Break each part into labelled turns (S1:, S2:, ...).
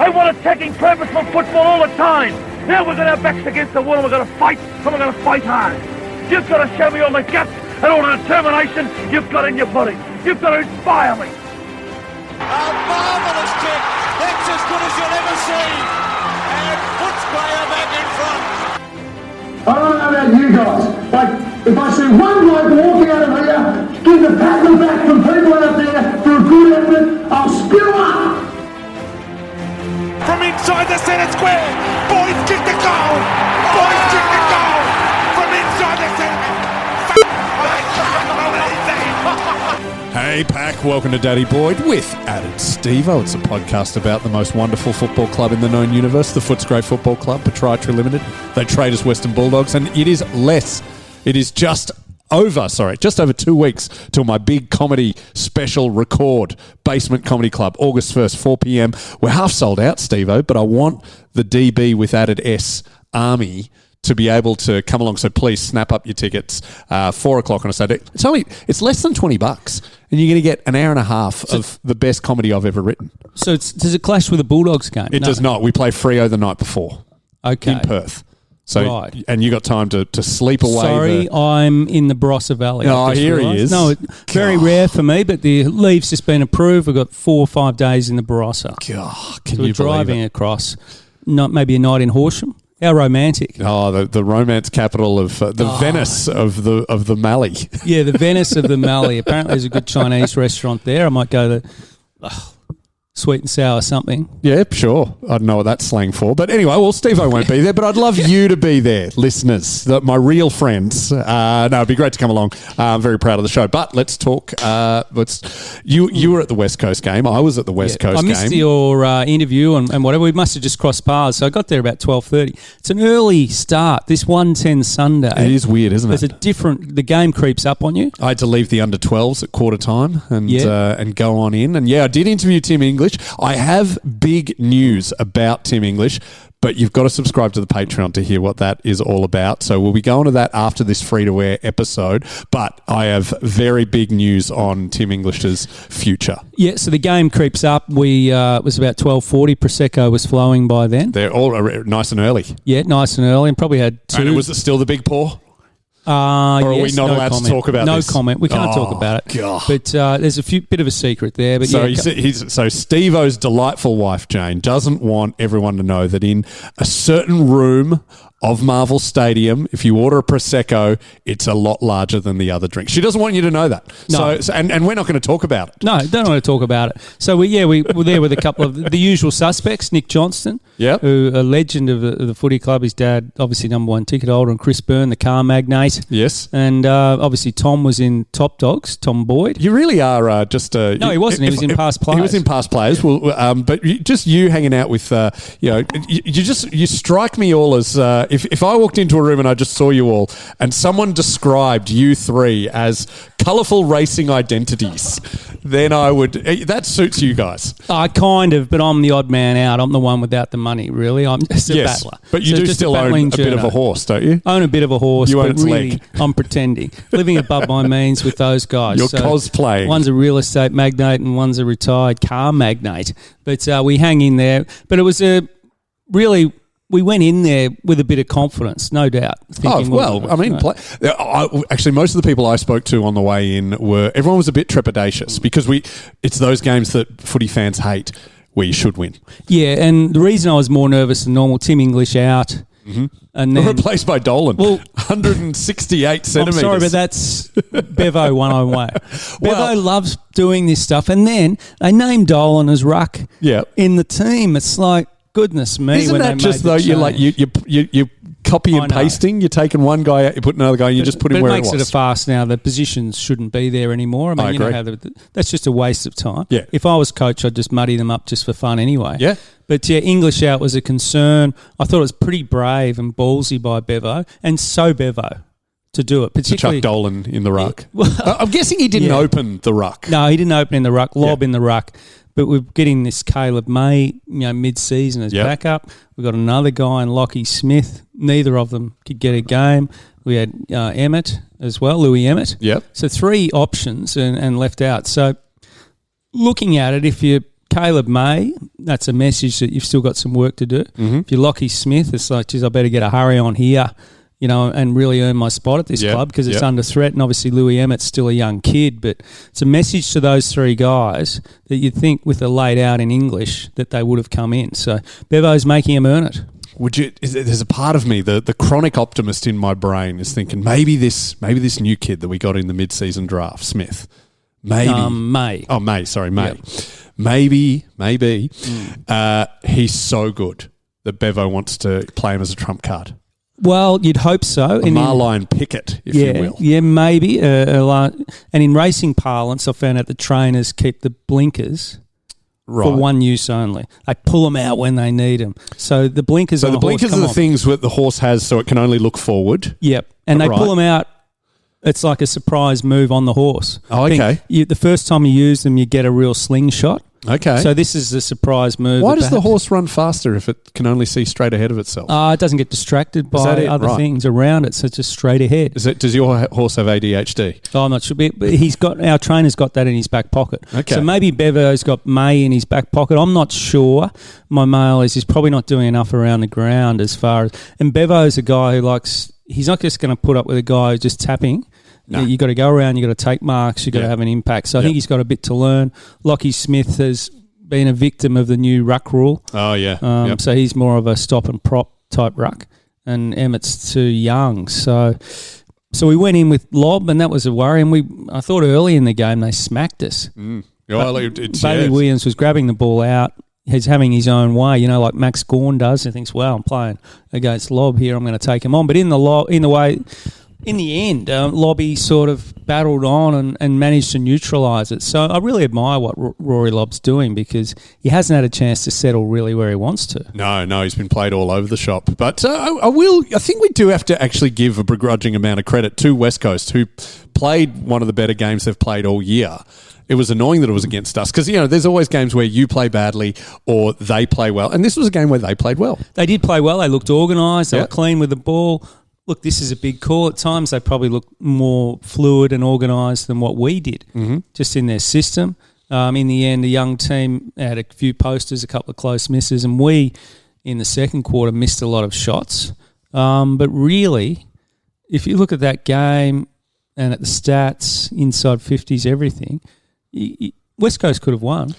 S1: They want attacking, purposeful football all the time. Now we've got our backs against the wall and we're going to fight, and we're going to fight hard. You've got to show me all the guts and all the determination you've got in your body. You've got to inspire me.
S2: A marvellous kick. That's as good as you'll ever see. And puts player back in front.
S3: I don't know about you guys, but if I see one bloke walking out of here, give the paddle back from people out there for a good effort, I'll spew up.
S2: From inside the centre square, boys kick the goal. Boys kick the goal. From inside the centre. I can't believe that.
S4: Hey Pack, welcome to Daddy Boyd with Added Steve-O. It's a podcast about the most wonderful football club in the known universe, the Footscray Football Club, Proprietary Limited. They trade as Western Bulldogs, and it is just over 2 weeks till my big comedy special record, Basement Comedy Club, August 1st, 4 p.m. We're half sold out, Steve-O, but I want the DB with Added S Army to be able to come along. So please snap up your tickets, 4 o'clock on a Saturday. It's less than $20 and you're going to get an hour and a half of the best comedy I've ever written.
S5: So does it clash with the Bulldogs game?
S4: It does not. We play Freo the night before.
S5: Okay.
S4: In Perth. So,
S5: right.
S4: And you got time to sleep away.
S5: Sorry, I'm in the Barossa Valley.
S4: Oh, here he is.
S5: No, it's very rare for me, but the leave's just been approved. We've got 4 or 5 days in the Barossa.
S4: God, can
S5: so
S4: you
S5: we're driving
S4: believe it?
S5: Across, not maybe a night in Horsham. How romantic!
S4: Oh, the romance capital of the Venice of the Mallee.
S5: Yeah, the Venice of the Mallee. Apparently, there's a good Chinese restaurant there. I might go to Sweet and Sour something.
S4: Yeah, sure. I don't know what that's slang for. But anyway, well, Steve-O won't be there, but I'd love you to be there, listeners, my real friends. No, it'd be great to come along. I'm very proud of the show. But let's talk. You were at the West Coast game. I was at the West Coast game.
S5: I missed your interview and whatever. We must have just crossed paths. So I got there about 12:30. It's an early start, this 1:10 Sunday.
S4: It is weird, isn't it?
S5: The game creeps up on you.
S4: I had to leave the under-12s at quarter time and go on in. And yeah, I did interview Tim English. I have big news about Tim English, but you've got to subscribe to the Patreon to hear what that is all about. So we'll be going to that after this free-to-air episode, but I have very big news on Tim English's future.
S5: Yeah, so the game creeps up. It was about 12:40. Prosecco was flowing by then.
S4: They're all nice and early.
S5: Yeah, nice and early, and probably had 2.
S4: And was it still the big pour? Or are we not allowed to talk about this?
S5: No comment. We can't talk about it.
S4: God.
S5: But there's a bit of a secret there. But
S4: so Steve-O's delightful wife, Jane, doesn't want everyone to know that in a certain room of Marvel Stadium, if you order a Prosecco, it's a lot larger than the other drinks. She doesn't want you to know that.
S5: No.
S4: So and we're not going to talk about it.
S5: No, don't want to talk about it. So we were there with a couple of the usual suspects. Nick Johnston, who a legend of the footy club. His dad, obviously number 1 ticket holder, and Chris Byrne, the car magnate.
S4: Yes.
S5: And obviously Tom was in Top Dogs, Tom Boyd.
S4: You really are just a...
S5: No, he wasn't. He was in Past Players.
S4: He was in Past Players. Yeah. Well, but just you hanging out with, you strike me all as... If I walked into a room and I just saw you all and someone described you three as colourful racing identities, then I would... That suits you guys.
S5: Kind of, but I'm the odd man out. I'm the one without the money, really. I'm just a battler.
S4: But you do still own a bit of a horse, don't you?
S5: Own a bit of a horse,
S4: you own
S5: but
S4: its
S5: really
S4: leg.
S5: I'm pretending. Living above my means with those guys.
S4: You're cosplaying.
S5: One's a real estate magnate and one's a retired car magnate. But we hang in there. But it was we went in there with a bit of confidence, no doubt.
S4: Actually, most of the people I spoke to on the way in everyone was a bit trepidatious because it's those games that footy fans hate where you should win.
S5: Yeah, and the reason I was more nervous than normal, Tim English out.
S4: Mm-hmm.
S5: And then,
S4: replaced by Dolan.
S5: Well,
S4: 168 centimetres.
S5: I'm sorry, but that's Bevo 101. Bevo loves doing this stuff. And then they named Dolan as ruck in the team. It's like, goodness me.
S4: Isn't that just though you copy and pasting? You're taking one guy out, you put another guy, and you just put him where it was.
S5: But it makes it a farce now. The positions shouldn't be there anymore. I mean,
S4: agree.
S5: You know that's just a waste of time.
S4: Yeah.
S5: If I was coach, I'd just muddy them up just for fun anyway.
S4: Yeah.
S5: But yeah, English out was a concern. I thought it was pretty brave and ballsy by Bevo, and so Bevo to do it. Particularly
S4: to chuck Dolan in the ruck. I'm guessing he didn't open the ruck.
S5: No, he didn't open in the ruck. Lob in the ruck. But we're getting this Caleb May, mid-season as backup. We've got another guy in Lockie Smith. Neither of them could get a game. We had Emmett as well, Louis Emmett.
S4: Yep.
S5: So 3 options and left out. So looking at it, if you're Caleb May, that's a message that you've still got some work to do. If you're Lockie Smith, it's like, geez, I better get a hurry on here, and really earn my spot at this club because it's under threat. And obviously Louis Emmett's still a young kid, but it's a message to those three guys that you'd think with the laid out in English that they would have come in. So Bevo's making him earn it.
S4: There's a part of me, the chronic optimist in my brain is thinking maybe this new kid that we got in the mid-season draft, Smith, maybe
S5: May.
S4: Oh, May. Sorry, May.
S5: Yep.
S4: Maybe he's so good that Bevo wants to play him as a trump card.
S5: Well, you'd hope so.
S4: A Marline Pickett, if you will.
S5: Yeah, maybe. And in racing parlance, I found out the trainers keep the blinkers for one use only. They pull them out when they need them. So the blinkers
S4: are the things that the horse has so it can only look forward.
S5: Yep. And they pull them out. It's like a surprise move on the horse.
S4: Oh, okay.
S5: The first time you use them, you get a real slingshot.
S4: Okay.
S5: So this is a surprise move.
S4: Why does the horse run faster if it can only see straight ahead of itself?
S5: It doesn't get distracted by other things around it, so it's just straight ahead.
S4: Does your horse have ADHD?
S5: Oh, I'm not sure, but our trainer's got that in his back pocket.
S4: Okay.
S5: So maybe Bevo's got May in his back pocket. I'm not sure. My mail is he's probably not doing enough around the ground as far as... And Bevo's a guy who likes... He's not just going to put up with a guy who's just tapping. No. You got to go around, you got to take marks, you got to have an impact. So I think he's got a bit to learn. Lockie Smith has been a victim of the new ruck rule.
S4: Oh, yeah.
S5: So he's more of a stop and prop type ruck, and Emmett's too young. So we went in with Lob, and that was a worry. And I thought early in the game they smacked us. Bailey Williams was grabbing the ball out. He's having his own way, like Max Gawn does. He thinks, well, I'm playing against Lob here. I'm going to take him on. But in the end, Lobby sort of battled on and managed to neutralise it. So I really admire what Rory Lobb's doing because he hasn't had a chance to settle really where he wants to.
S4: No, he's been played all over the shop. But I think we do have to actually give a begrudging amount of credit to West Coast, who played one of the better games they've played all year. It was annoying that it was against us because, there's always games where you play badly or they play well. And this was a game where they played well.
S5: They did play well. They looked organised. They were clean with the ball. Look, this is a big call. At times, they probably look more fluid and organised than what we did, just in their system. In the end, the young team had a few posters, a couple of close misses, and we, in the second quarter, missed a lot of shots. But really, if you look at that game and at the stats, inside 50s, everything, West Coast could have won.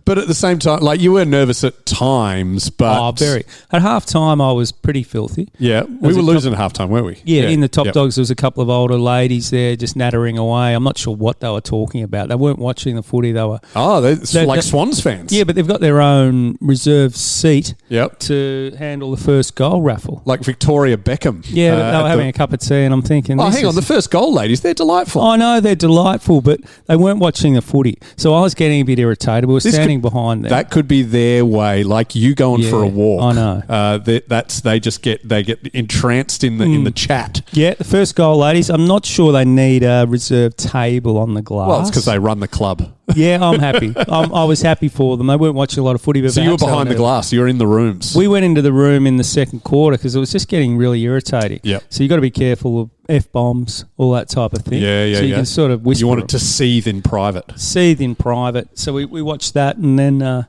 S5: But at the same time, you were nervous at times, but... Oh, very. At half-time, I was pretty filthy.
S4: Yeah, we were losing at half-time, weren't we?
S5: Yeah, in the top dogs, there was a couple of older ladies there just nattering away. I'm not sure what they were talking about. They weren't watching the footy. They were...
S4: Oh, they're like Swans fans.
S5: Yeah, but they've got their own reserved seat to handle the first goal raffle.
S4: Like Victoria Beckham.
S5: Yeah, but they were having a cup of tea, and I'm thinking...
S4: hang on, the first goal ladies, they're delightful.
S5: I know, they're delightful, but they weren't watching the footy. So I was getting a bit irritated. We were standing behind them.
S4: That could be their way, like you going for a walk.
S5: I know.
S4: They get entranced in the chat.
S5: Yeah, the first goal, ladies. I'm not sure they need a reserve table on the glass.
S4: Well, it's because they run the club.
S5: Yeah, I'm happy. I was happy for them. They weren't watching a lot of footy. But
S4: so you were behind the glass. You were in the rooms.
S5: We went into the room in the second quarter because it was just getting really irritating.
S4: Yep.
S5: So you got to be careful of F-bombs, all that type of thing.
S4: Yeah.
S5: So you can sort of whisper.
S4: You want it to seethe in private.
S5: So we watched that, and then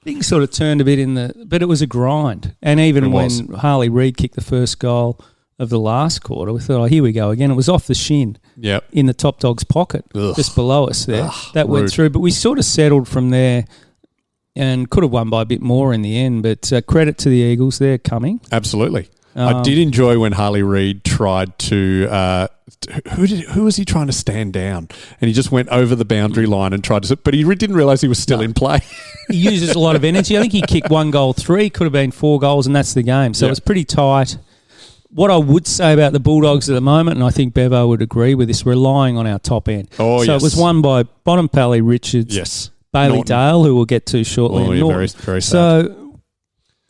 S5: things sort of turned a bit but it was a grind. And even when Harley Reid kicked the first goal of the last quarter, we thought, here we go again. It was off the shin in the top dog's pocket, just below us there. That went through. But we sort of settled from there and could have won by a bit more in the end. But credit to the Eagles, they're coming.
S4: Absolutely. I did enjoy when Harley Reid tried to... who was he trying to stand down? And he just went over the boundary line and tried to... But he didn't realise he was still in play.
S5: He uses a lot of energy. I think he kicked 1 goal, 3. Could have been 4 goals, and that's the game. So it was pretty tight. What I would say about the Bulldogs at the moment, and I think Bevo would agree with this, relying on our top end.
S4: Oh,
S5: so it was won by Bontempelli, Richards, Bailey
S4: Norton.
S5: Dale, who we'll get to shortly.
S4: Oh,
S5: and
S4: yeah, very, very sad.
S5: So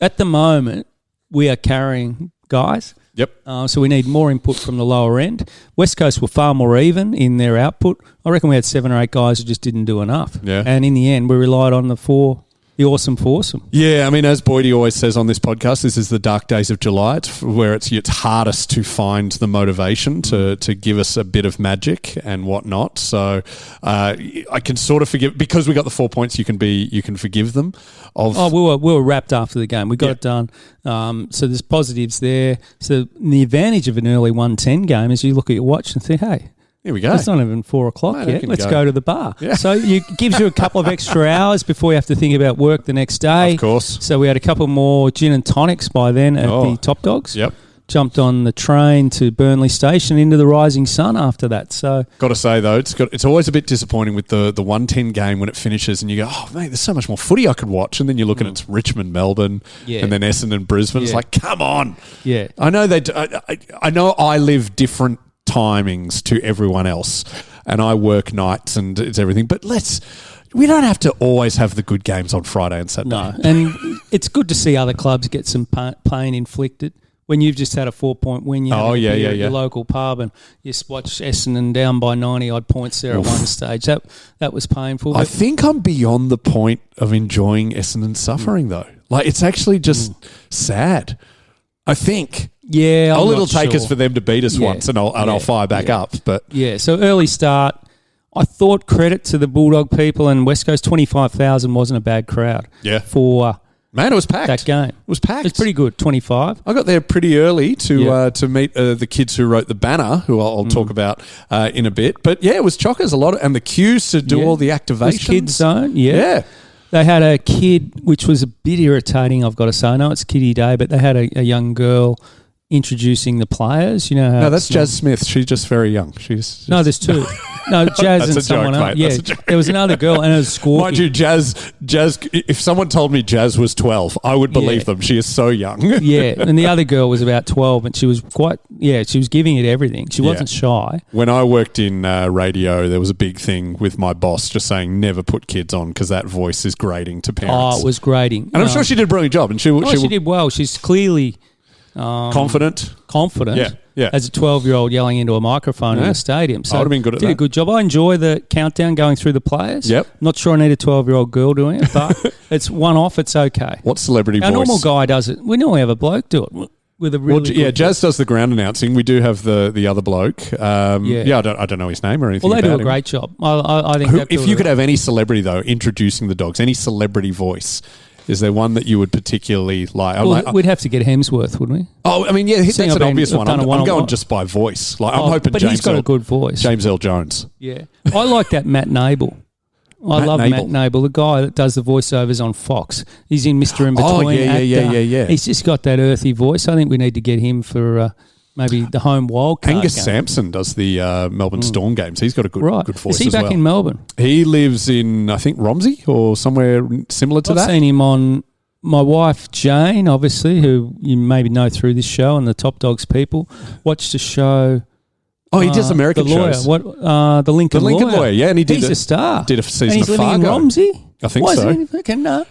S5: at the moment, we are carrying guys.
S4: Yep.
S5: So we need more input from the lower end. West Coast were far more even in their output. I reckon we had 7 or 8 guys who just didn't do enough.
S4: Yeah.
S5: And in the end, we relied on the 4 the awesome foursome.
S4: Yeah, I mean, as Boydie always says on this podcast, this is the dark days of July. It's where it's hardest to find the motivation to give us a bit of magic and whatnot. So I can sort of forgive, because we got the 4 points. You can forgive them.
S5: We were wrapped after the game. We got it done. So there's positives there. So the advantage of an early 1:10 game is you look at your watch and think, hey,
S4: here we go.
S5: It's not even 4 o'clock
S4: Mate,
S5: yet. Let's go to the bar. Yeah. So it gives you a couple of extra hours before you have to think about work the next day.
S4: Of course.
S5: So we had a couple more gin and tonics by then at the Top Dogs.
S4: Yep.
S5: Jumped on the train to Burnley Station into the rising sun after that. So
S4: got to say though, it's always a bit disappointing with the 1:10 game when it finishes and you go, oh mate, there's so much more footy I could watch, and then you look and it's Richmond, Melbourne, and then Essendon, Brisbane. It's like, come on.
S5: Yeah.
S4: I know I know I live different timings to everyone else, and I work nights and it's everything, but we don't have to always have the good games on Friday and Saturday.
S5: No, and it's good to see other clubs get some pain inflicted. When you've just had a 4-point win, you at your local pub, and you watch Essendon down by 90-odd points there at one stage. That was painful.
S4: I think I'm beyond the point of enjoying Essendon suffering, though. Like, it's actually just sad. I think.
S5: Yeah,
S4: it'll take us for them to beat us once, and I'll fire back up. But
S5: so early start. I thought credit to the Bulldog people and West Coast. 25,000 wasn't a bad crowd.
S4: Yeah.
S5: For
S4: man, it was packed.
S5: That game.
S4: It was packed.
S5: It's pretty good. 25.
S4: I got there pretty early to meet the kids who wrote the banner, who I'll talk about in a bit. But yeah, it was chockers, and the queues to do all the activations.
S5: It was Kids Zone. Yeah. They had a kid, which was a bit irritating, I've got to say. I know it's kiddie day, but they had a young girl introducing the players. You know how?
S4: No, that's Jazz Smith. She's just very young.
S5: No, there's two. No, Jazz and someone else. Yeah, there was another girl and it was Scorpio.
S4: Mind you, Jazz. If someone told me Jazz was 12, I would believe them. She is so young.
S5: Yeah, and the other girl was about 12, and she was she was giving it everything. She wasn't shy.
S4: When I worked in radio, there was a big thing with my boss just saying never put kids on because that voice is grating to parents.
S5: Oh, it was grating.
S4: And I'm sure she did a brilliant job. And she
S5: did well. She's clearly
S4: confident. Yeah.
S5: As a 12-year-old yelling into a microphone in a stadium. So
S4: I would have been good at that.
S5: Did a good job. I enjoy the countdown going through the players.
S4: Yep.
S5: Not sure I need a 12-year-old girl doing it, but it's one off. It's okay.
S4: What celebrity voice?
S5: Our normal guy does it. We normally have a bloke do it with a really good
S4: Jazz does the ground announcing. We do have the other bloke. I don't know his name or anything.
S5: Well, they
S4: about
S5: do a great job. I think.
S4: If you could have any celebrity though introducing the dogs, any celebrity voice. Is there one that you would particularly like?
S5: Well, we'd have to get Hemsworth, wouldn't we?
S4: Oh, I mean, yeah, that's an obvious one. I'm going just by voice. Like, I'm hoping
S5: but he's got a good voice.
S4: James L. Jones.
S5: Yeah. I like that Matt Nable. I love Matt Nable, the guy that does the voiceovers on Fox. He's in Mr. In Between.
S4: Oh, yeah.
S5: He's just got that earthy voice. I think we need to get him for maybe the home wildcard
S4: Angus
S5: game.
S4: Sampson does the Melbourne Storm games. He's got a good voice as well.
S5: Is he back in Melbourne?
S4: He lives in, I think, Romsey or somewhere similar to that.
S5: I've seen him on... My wife, Jane, obviously, who you maybe know through this show and the Top Dogs people, watched a show.
S4: Oh, he does American
S5: the lawyer,
S4: shows.
S5: The Lincoln Lawyer.
S4: Yeah, and
S5: he's a star.
S4: Did a season
S5: and he's
S4: of
S5: living
S4: Fargo.
S5: in Romsey?
S4: I think
S5: Why
S4: so.
S5: Is he fucking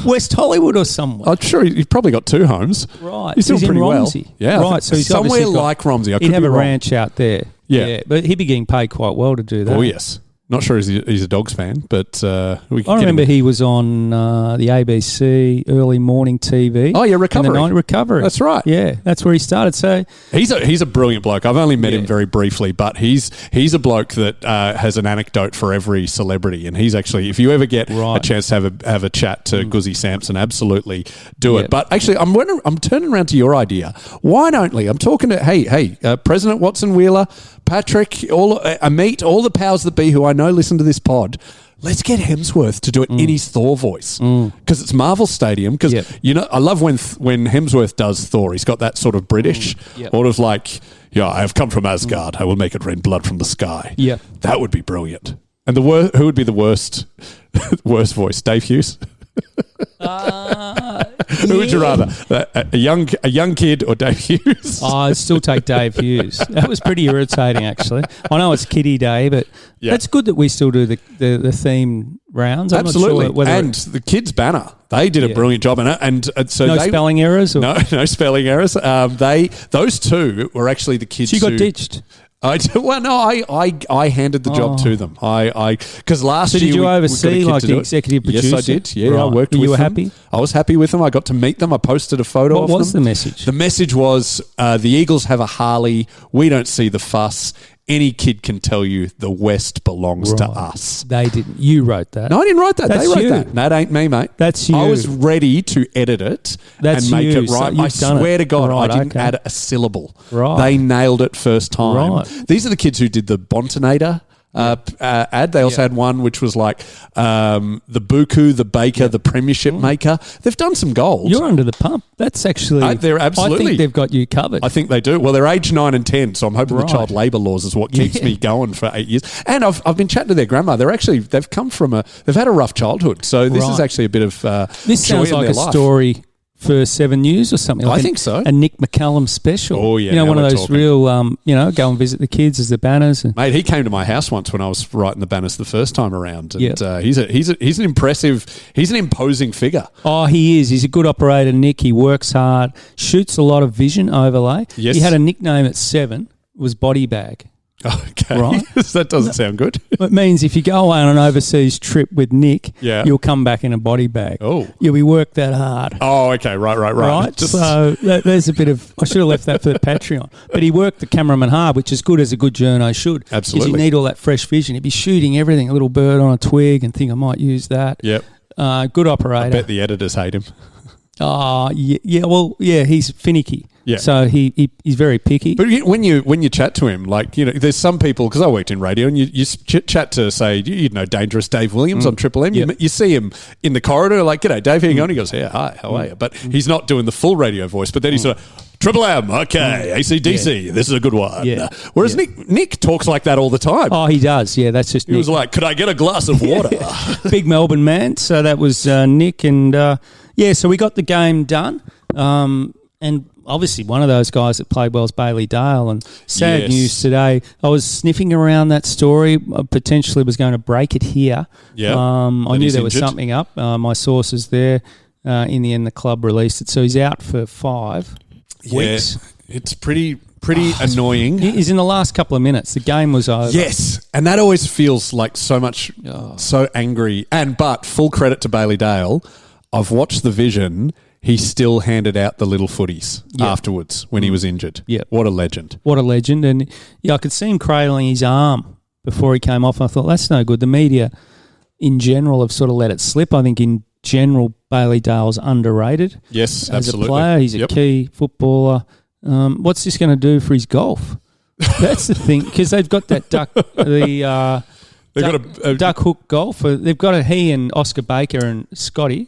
S5: West Hollywood or somewhere?
S4: I'm sure he's probably got two homes.
S5: Right.
S4: He's doing pretty
S5: in
S4: well.
S5: Romsey.
S4: Yeah.
S5: Right. So he's
S4: somewhere like Romsey.
S5: He'd have a ranch out there.
S4: Yeah.
S5: But he'd be getting paid quite well to do that.
S4: Oh, yes. Not sure he's a Dogs fan, but we can
S5: I remember he was on the ABC early morning TV.
S4: Oh, yeah, Recovery.
S5: Recovery.
S4: That's right.
S5: Yeah, that's where he started. So
S4: he's a brilliant bloke. I've only met him very briefly, but he's a bloke that has an anecdote for every celebrity. And he's actually, if you ever get a chance to have a chat to Guzzy Sampson, absolutely do it. But actually, I'm turning around to your idea. Why don't we? I'm talking to President Watson Wheeler, Patrick, Amit, all the powers that be who I know listen to this pod. Let's get Hemsworth to do it in his Thor voice because it's Marvel Stadium. Because I love when Hemsworth does Thor. He's got that sort of British, sort of like, I have come from Asgard. I will make it rain blood from the sky. Yeah, that would be brilliant. And who would be the worst voice? Dave Hughes. Who would you rather? A young kid or Dave Hughes?
S5: I'd still take Dave Hughes. That was pretty irritating, actually. I know it's kiddie day, but it's good that we still do the theme rounds. I'm
S4: absolutely.
S5: Not sure
S4: and the kids' banner, they did a brilliant job. And so
S5: no spelling errors?
S4: No spelling errors. Those two were actually the kids
S5: She got ditched.
S4: I handed the job to them. Because last
S5: So
S4: year
S5: did you
S4: we got a
S5: oversee
S4: kid
S5: like
S4: to
S5: the
S4: do it.
S5: executive producer?
S4: Yes, I did. Yeah, I
S5: Right.
S4: worked
S5: Were
S4: with
S5: you
S4: them.
S5: happy?
S4: I was happy with them. I got to meet them. I posted a photo of
S5: What
S4: them.
S5: was the message?
S4: The message was the Eagles have a Harley. We don't see the fuss. Any kid can tell you the West belongs to us.
S5: They didn't. You wrote that.
S4: No, I didn't write that.
S5: That's
S4: they wrote
S5: you.
S4: that. That ain't me, mate.
S5: That's you.
S4: I was ready to edit it
S5: That's
S4: and make
S5: you.
S4: it
S5: So
S4: right.
S5: you've
S4: I
S5: done
S4: swear
S5: it.
S4: to God,
S5: Right,
S4: I didn't
S5: okay.
S4: add a syllable.
S5: Right.
S4: They nailed it first time.
S5: Right.
S4: These are the kids who did the Bontinator ad. They also had one which was like the Buku, the Baker, the Premiership Maker. They've done some goals.
S5: You're under the pump. That's actually.
S4: They're absolutely.
S5: I think they've got you covered.
S4: I think they do. Well, they're age 9 and 10, so I'm hoping the
S5: Right.
S4: child labour laws is what keeps me going for 8 years. And I've been chatting to their grandma. They've come from they've had a rough childhood, so this is
S5: Right.
S4: actually a bit of
S5: This
S4: joy
S5: sounds
S4: in
S5: like
S4: their
S5: a
S4: life.
S5: story for 7 News or something. Like
S4: I think so.
S5: A Nick McCallum special.
S4: Oh, yeah,
S5: You know,
S4: now
S5: one of
S4: we're
S5: those
S4: talking.
S5: real, go and visit the kids as the banners. And,
S4: Mate, he came to my house once when I was writing the banners the first time around, and
S5: Yep.
S4: he's an imposing figure.
S5: oh, he is. He's a good operator, Nick. He works hard, shoots a lot of vision overlay.
S4: Yes.
S5: He had a nickname at 7, was Body Bag.
S4: Okay,
S5: Right.
S4: that doesn't sound good.
S5: It means if you go away on an overseas trip with Nick,
S4: Yeah.
S5: you'll come back in a body bag.
S4: Oh.
S5: We work that hard.
S4: Oh, okay, right.
S5: Right,
S4: Just-
S5: so there's a bit of. I should have left that for the Patreon, but he worked the cameraman hard, which is good as a good journo should.
S4: Absolutely.
S5: because you need all that fresh vision. He'd be shooting everything, a little bird on a twig, and think I might use that.
S4: Yep.
S5: Good operator.
S4: I bet the editors hate him.
S5: Oh, yeah. He's finicky.
S4: Yeah.
S5: So he's very picky.
S4: But when you chat to him, like, you know, there's some people, because I worked in radio, and you chat to, say, you know, Dangerous Dave Williams on Triple M.
S5: Yep.
S4: You see him in the corridor, like, g'day, Dave, how you going? He goes, yeah, hi, how are you? But he's not doing the full radio voice, but then he's sort of, Triple M, okay, AC/DC, this is a good one.
S5: Yeah.
S4: Whereas Nick talks like that all the time.
S5: Oh, he does. Yeah, that's just
S4: He was
S5: Nick.
S4: like, could I get a glass of water?
S5: Big Melbourne man. So that was Nick, and so we got the game done. And obviously, one of those guys that played well is Bailey Dale. And sad
S4: Yes.
S5: news today. I was sniffing around that story. I potentially was going to break it here.
S4: Yeah,
S5: I
S4: that
S5: knew
S4: he's
S5: there was
S4: injured.
S5: something up. My sources there. In the end, the club released it, so he's out for 5 weeks.
S4: Yeah, it's pretty annoying.
S5: He's in the last couple of minutes. The game was over.
S4: Yes, and that always feels like so angry. But full credit to Bailey Dale. I've watched the vision. He still handed out the little footies afterwards when he was injured.
S5: Yeah.
S4: What a legend.
S5: What a legend. And I could see him cradling his arm before he came off. I thought, that's no good. The media in general have sort of let it slip. I think in general, Bailey Dale's underrated.
S4: Yes,
S5: as
S4: absolutely.
S5: a player. He's a
S4: Yep.
S5: key footballer. What's this going to do for his golf? That's the thing, because they've got that duck hook golf. They've got he and Oscar Baker and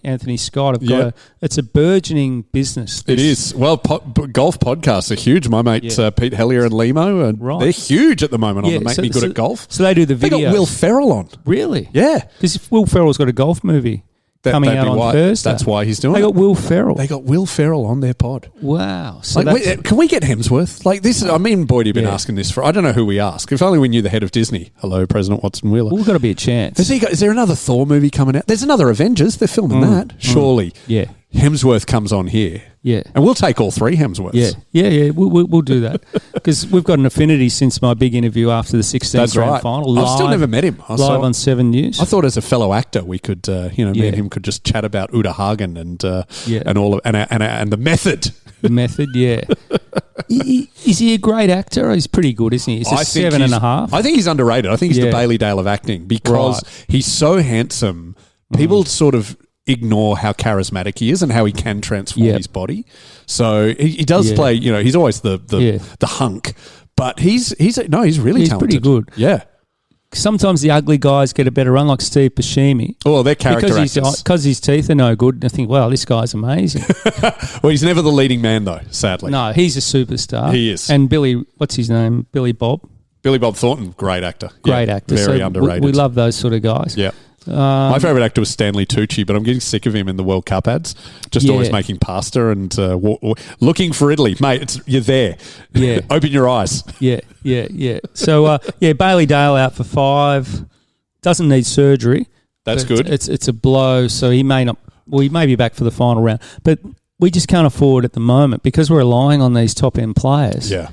S5: Anthony Scott have got it's a burgeoning business.
S4: It is. Well, golf podcasts are huge. My mates Pete Hellier and Limo, and
S5: Right.
S4: they're huge at the moment on the Make Me Good at Golf.
S5: So they do the
S4: They
S5: video.
S4: got Will Ferrell on.
S5: Really?
S4: Yeah.
S5: Because Will Ferrell's got a golf movie coming
S4: that'd
S5: out
S4: be
S5: on
S4: why-
S5: Thursday.
S4: that's why he's doing
S5: They
S4: it.
S5: got Will Ferrell.
S4: They got Will Ferrell on their pod.
S5: Wow. So
S4: Like,
S5: that's,
S4: can we get Hemsworth? Like this, I mean, Boyd, you've been
S5: Yeah.
S4: asking this for. I don't know who we ask. If only we knew the head of Disney. Hello, President Watson Wheeler.
S5: we've got to be a chance.
S4: Is there another Thor movie coming out? There's another Avengers. They're filming that. Surely.
S5: Yeah.
S4: Hemsworth comes on here.
S5: Yeah.
S4: And we'll take all 3 Hemsworths.
S5: Yeah. We'll do that because we've got an affinity since my big interview after the 16th
S4: That's
S5: grand
S4: right.
S5: final.
S4: I've still never met him.
S5: Live on 7 News.
S4: I thought as a fellow actor we could, me
S5: Yeah.
S4: and him could just chat about Uta Hagen and
S5: Yeah.
S4: and all of, and the method.
S5: The method, yeah. Is he a great actor? He's pretty good, isn't he? He's a
S4: I think
S5: 7.5.
S4: I think he's underrated. I think he's the
S5: Yeah.
S4: Bailey Dale of acting because he's so handsome. People sort of ignore how charismatic he is and how he can transform
S5: Yep.
S4: his body. So he does
S5: Yeah.
S4: play. You know, he's always the hunk, but he's really
S5: He's
S4: talented.
S5: pretty good.
S4: Yeah.
S5: Sometimes the ugly guys get a better run, like Steve Buscemi.
S4: Well, they're character actors.
S5: Because his teeth are no good. And I think, wow, this guy's amazing.
S4: Well, he's never the leading man though. Sadly,
S5: No, he's a superstar.
S4: He is.
S5: And Billy, what's his name? Billy Bob.
S4: Billy Bob Thornton, great actor.
S5: Great
S4: Yeah,
S5: actor.
S4: very
S5: So
S4: underrated.
S5: We love those sort of guys.
S4: Yeah. My favourite actor was Stanley Tucci, but I'm getting sick of him in the World Cup ads. Just always making pasta and looking for Italy. Mate, you're there.
S5: Yeah.
S4: Open your eyes.
S5: Yeah. So, Bailey Dale out for 5. Doesn't need surgery.
S4: That's
S5: But
S4: good.
S5: It's a blow, so he may not. Well, he may be back for the final round, but we just can't afford at the moment because we're relying on these top end players.
S4: Yeah.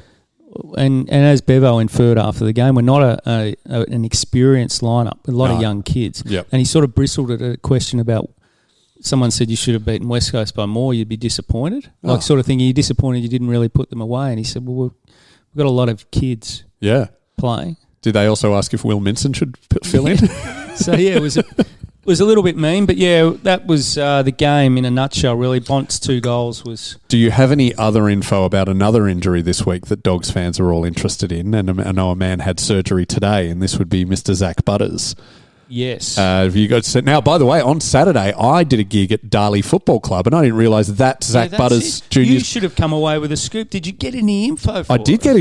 S5: and as Bevo inferred after the game, we're not an experienced lineup with a lot of young kids.
S4: Yep.
S5: And he sort of bristled at a question about someone said you should have beaten West Coast by more, you'd be disappointed. Like sort of thinking you're disappointed you didn't really put them away. And he said, well, we've got a lot of kids playing.
S4: Did they also ask if Will Minson should fill in?
S5: So, yeah, it was a little bit mean, but yeah, that was the game in a nutshell, really. Bont's 2 goals was...
S4: Do you have any other info about another injury this week that Dogs fans are all interested in? And I know a man had surgery today, and this would be Mr. Zach Butters.
S5: Yes.
S4: Have you got now? By the way, on Saturday I did a gig at Darley Football Club, and I didn't realise that Zach Butters Jr.
S5: You should have come away with a scoup. Did you get any info?
S4: I did get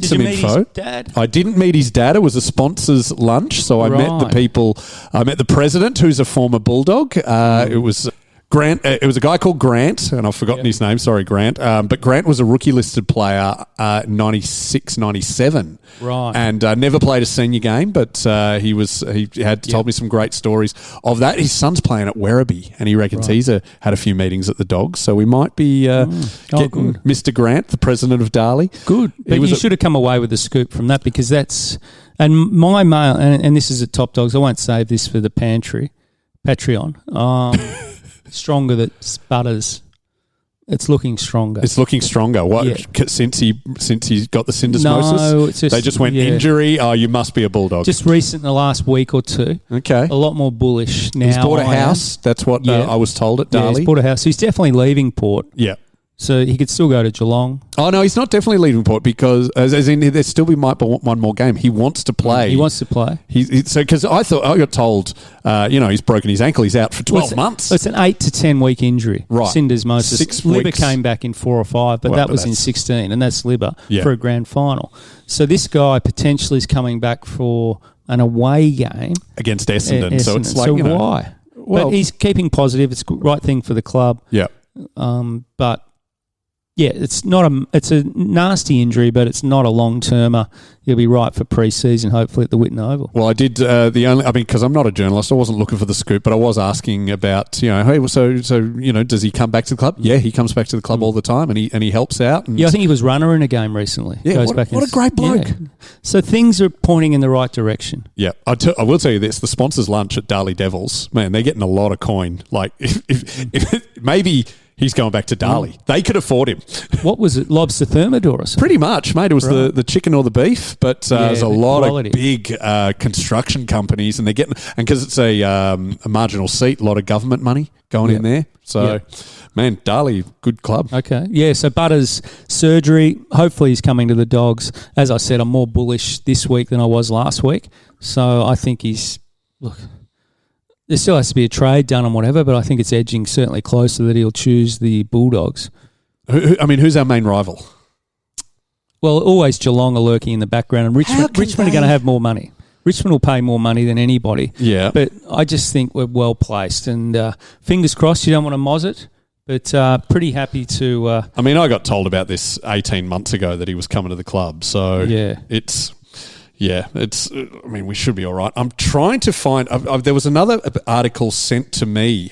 S4: some
S5: you meet
S4: info.
S5: His dad?
S4: I didn't meet his dad. It was a sponsors lunch, so I met the people. I met the president, who's a former Bulldog. It was Grant. It was a guy called Grant, and I've forgotten his name. Sorry, Grant. But Grant was a rookie listed player, 96, 97.
S5: Right.
S4: And never played a senior game, but he had told me some great stories of that. His son's playing at Werribee, and he reckons he's had a few meetings at the Dogs, so we might be getting Mr. Grant, the president of Darley.
S5: Good. But you should have come away with a scoop from that, because that's... And my mail, and this is at Top Dogs, I won't save this for the Patreon. Stronger than Butters. It's looking stronger.
S4: It's looking stronger. What since he got the syndesmosis?
S5: No, it's just,
S4: they just went injury. Oh, you must be a Bulldog.
S5: Just recent, in the last week or two.
S4: Okay,
S5: a lot more bullish now.
S4: He's bought a house. That's what I was told at Darley.
S5: Yeah, he's bought a house. So he's definitely leaving Port.
S4: Yeah.
S5: So he could still go to Geelong.
S4: Oh, no, he's not definitely leaving Port, because as in there still might be one more game. He wants to play.
S5: He wants to play.
S4: Because I got told, he's broken his ankle. He's out for 12 months.
S5: It's an 8 to 10 week injury.
S4: Right.
S5: Syndesmosis.
S4: 6
S5: Liver
S4: weeks.
S5: came back in 4 or 5, but that was in 16, and that's liver for a grand final. So this guy potentially is coming back for an away game
S4: against Essendon. So it's like,
S5: why? Well, but he's keeping positive. It's the right thing for the club.
S4: Yeah.
S5: But yeah, it's a nasty injury, but it's not a long-termer. He'll be right for pre-season, hopefully, at the Whitten Oval.
S4: Well, I did because I'm not a journalist, I wasn't looking for the scoop, but I was asking about, hey, so does he come back to the club? Yeah, he comes back to the club all the time, and he helps out. And
S5: I think he was runner in a game recently.
S4: Yeah, what a great bloke.
S5: Yeah. So things are pointing in the right direction.
S4: Yeah, I will tell you this: the sponsors' lunch at Darley Devils, man, they're getting a lot of coin. Like, if maybe. He's going back to Darley. They could afford him.
S5: What was it? Lobster Thermidor or something?
S4: Pretty much, mate. It was the chicken or the beef, but there's a lot
S5: quality.
S4: of big construction companies, and they're getting, and because it's a marginal seat, a lot of government money going in there. So, man, Darley, good club.
S5: Okay. Yeah, so Butters' surgery, hopefully he's coming to the Dogs. As I said, I'm more bullish this week than I was last week. So I think there still has to be a trade done and whatever, but I think it's edging certainly closer that he'll choose the Bulldogs.
S4: Who's our main rival?
S5: Well, always Geelong are lurking in the background, and Richmond are going to have more money. Richmond will pay more money than anybody.
S4: Yeah.
S5: But I just think we're well placed, and fingers crossed you don't want to moz it, but pretty happy to...
S4: I got told about this 18 months ago that he was coming to the club, so it's... Yeah, we should be all right. I'm trying to find... there was another article sent to me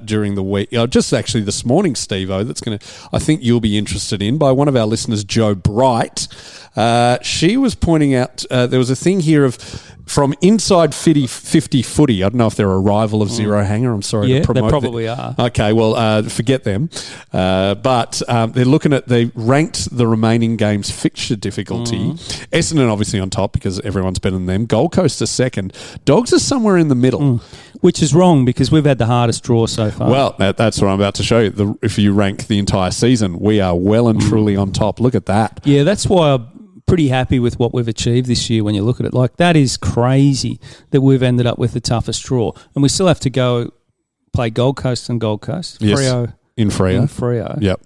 S4: during the week, just actually this morning, Steve-O, that's going to... I think you'll be interested in, by one of our listeners, Joe Bright. She was pointing out... there was a thing here of... From Inside 50 Footy, I don't know if they're a rival of Zero Hanger. I'm sorry to promote.
S5: They probably are.
S4: Okay, well, forget them. But they're looking at, they ranked the remaining games' fixture difficulty. Essendon obviously on top because everyone's better than them. Gold Coast are second. Dogs are somewhere in the middle.
S5: Which is wrong because we've had the hardest draw so far.
S4: Well, that's what I'm about to show you. If you rank the entire season, we are well and truly on top. Look at that.
S5: Yeah, that's why I'm pretty happy with what we've achieved this year when you look at it. Like, that is crazy that we've ended up with the toughest draw. And we still have to go play Gold Coast and Gold Coast.
S4: Yes,
S5: Freo.
S4: in
S5: Freo.
S4: Yep.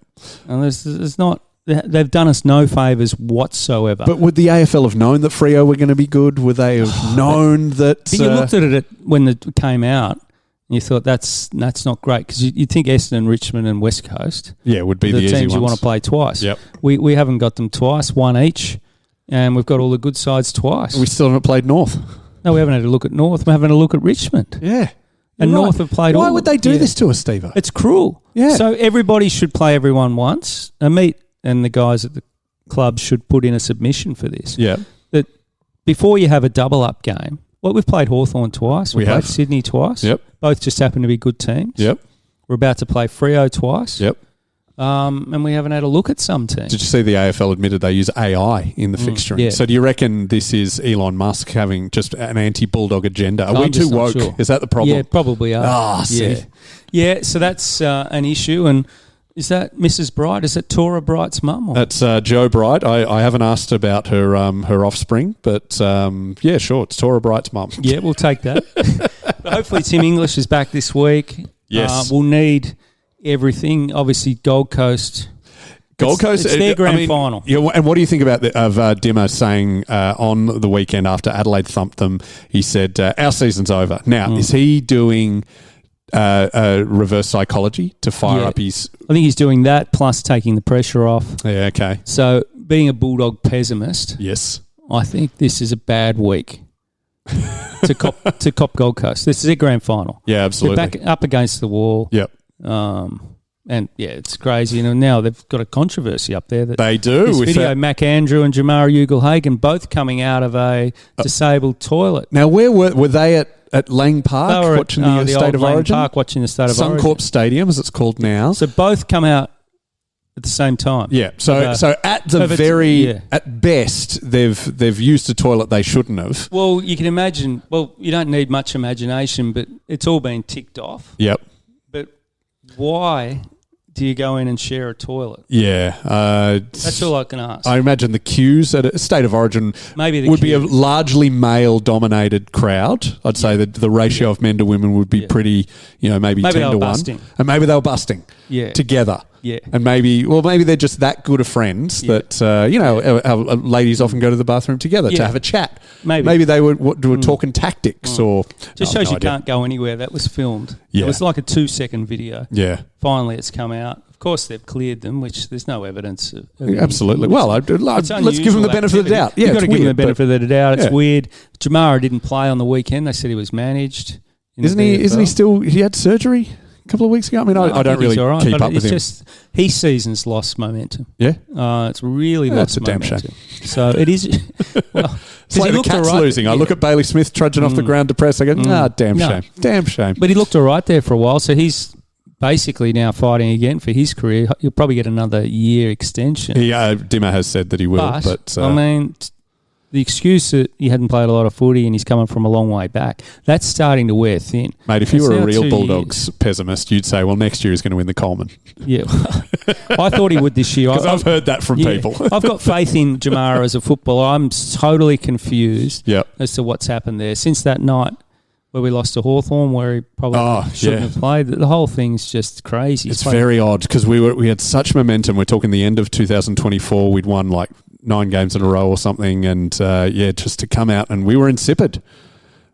S5: And there's not... They've done us no favours whatsoever.
S4: But would the AFL have known that Freo were going to be good? Would they have known that...
S5: But you looked at it when it came out, and you thought that's not great because you'd think Essendon, Richmond and West Coast
S4: would be the easy
S5: teams
S4: ones.
S5: you want to play twice.
S4: Yep.
S5: We haven't got them twice, one each, and we've got all the good sides twice.
S4: We still haven't played North.
S5: No, we haven't had a look at North. We're having a look at Richmond.
S4: Yeah.
S5: And North have played all...
S4: Why would they do this to us, Steve?
S5: It's cruel.
S4: Yeah.
S5: So everybody should play everyone once. And the guys at the clubs should put in a submission for this.
S4: Yeah.
S5: That before you have a double-up game, we've played Hawthorn twice. We've played Sydney twice.
S4: Yep.
S5: Both just happen to be good teams.
S4: Yep.
S5: We're about to play Freo twice.
S4: Yep.
S5: And we haven't had a look at some teams.
S4: Did you see the AFL admitted they use AI in the fixturing?
S5: Yeah.
S4: So do you reckon this is Elon Musk having just an anti-Bulldog agenda? Are we
S5: I'm
S4: too
S5: just not
S4: woke?
S5: sure.
S4: Is that the problem?
S5: Yeah, probably are.
S4: Ah, see.
S5: Yeah, so that's an issue. And is that Mrs. Bright? Is it Tora Bright's mum? Or?
S4: That's Joe Bright. I haven't asked about her offspring, but yeah, sure, it's Tora Bright's mum.
S5: Yeah, we'll take that. But hopefully Tim English is back this week.
S4: Yes.
S5: We'll need everything. Obviously, Gold Coast.
S4: Gold Coast,
S5: it's their grand final.
S4: Yeah, and what do you think about Dimmer saying on the weekend after Adelaide thumped them? He said, "Our season's over." Now, is he doing reverse psychology to fire up his?
S5: I think he's doing that plus taking the pressure off.
S4: Yeah, okay.
S5: So, being a Bulldog pessimist,
S4: Yes,
S5: I think this is a bad week to cop Gold Coast. This is their grand final.
S4: Yeah, absolutely.
S5: They're back up against the wall.
S4: Yep.
S5: And yeah, it's crazy. You know, now they've got a controversy up there. That
S4: they do.
S5: This
S4: with
S5: video,
S4: that.
S5: Mac Andrew and Jamara Ugle-Hagan both coming out of a disabled toilet.
S4: Now, where were they at Lang Park
S5: They were
S4: watching
S5: at
S4: the
S5: old
S4: State of
S5: Lang
S4: Origin?
S5: Park watching the State of Origin.
S4: Suncorp Stadium, as it's called now.
S5: So both come out at the same time.
S4: Yeah. So at the at best, they've used a toilet they shouldn't have.
S5: Well, you can imagine. Well, you don't need much imagination, but it's all been ticked off.
S4: Yep.
S5: But why do you go in and share a toilet?
S4: Yeah.
S5: That's all I can ask.
S4: I imagine the queues at a State of Origin would be a largely male-dominated crowd. I'd say that the ratio of men to women would be pretty, maybe 10 to 1.
S5: Busting.
S4: And maybe they were busting together.
S5: Yeah.
S4: And maybe they're just that good of friends that, our ladies often go to the bathroom together to have a chat. Maybe they were talking tactics or...
S5: Just shows you can't go anywhere. That was filmed.
S4: Yeah.
S5: It was like a 2-second video.
S4: Yeah.
S5: Finally, it's come out. Of course, they've cleared them, which there's no evidence of
S4: absolutely. Well, let's give them the benefit of the doubt. Yeah,
S5: you've got to give them the benefit of the doubt. It's
S4: yeah.
S5: weird. Jamara didn't play on the weekend. They said he was managed.
S4: Isn't he still... He had surgery a couple of weeks ago? I mean, I don't really keep up with him.
S5: Just his season's lost momentum.
S4: Yeah?
S5: It's really lost momentum.
S4: That's a damn shame.
S5: So it is... Well,
S4: it's like the Cats losing. I look at Bailey Smith trudging off the ground depressed. I go, damn shame. Damn shame.
S5: But he looked all right there for a while, so he's basically now fighting again for his career. He'll probably get another year extension.
S4: Dimmer has said that he will. But
S5: I mean, the excuse that he hadn't played a lot of footy and he's coming from a long way back, that's starting to wear thin.
S4: Mate, if you were a real Bulldogs pessimist, you'd say, well, next year he's going to win the Coleman.
S5: Yeah. I thought he would this year.
S4: Because I've heard that from people.
S5: I've got faith in Jamara as a footballer. I'm totally confused as to what's happened there. Since that night where we lost to Hawthorn, where he probably shouldn't have played, the whole thing's just crazy.
S4: It's very odd because we had such momentum. We're talking the end of 2024. We'd won like 9 games in a row or something, and just to come out and we were insipid.